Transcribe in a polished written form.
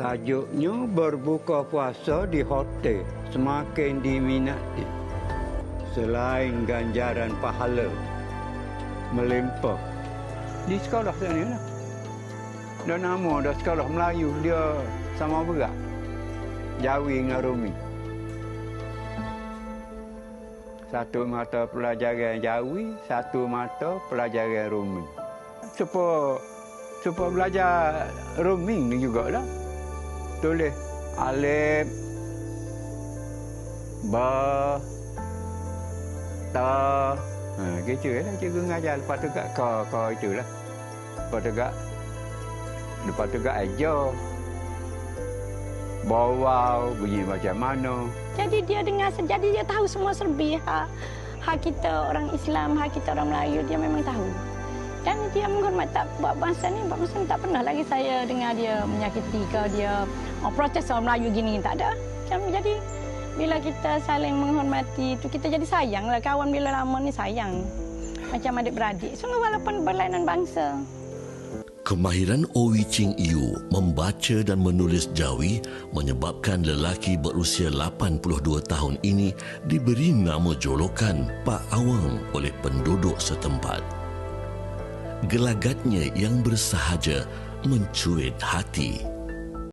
Tajuknya berbuka puasa di hotel semakin diminati. Selain ganjaran pahala melimpah. Di sekolah sana lah. Dan nama dah sekolah Melayu dia sama berat. Jawi dengan Rumi. Satu mata pelajaran Jawi, satu mata pelajaran Rumi. Supaya belajar Rumi ni jugalah. Tulis alif, ba, ta. Gitu lah cikgu ngajar. Lepas tu kat ka itulah. Lepas tu kat aja. Bawau bunyi macam mana. Jadi dia dengar, jadi dia tahu semua serbi hak kita orang Islam, hak kita orang Melayu, dia memang tahu. Dan dia menghormat tak buat bangsa ni tak pernah lagi saya dengar dia menyakiti ke dia protes orang Melayu gini, tak ada. Jadi bila kita saling menghormati itu kita jadi sayanglah kawan bila lama ni sayang. Macam adik-beradik. Sungguh walaupun berlainan bangsa. Kemahiran Owi Ching Yu membaca dan menulis Jawi menyebabkan lelaki berusia 82 tahun ini diberi nama jolokan Pak Awang oleh penduduk setempat. Gelagatnya yang bersahaja mencuit hati.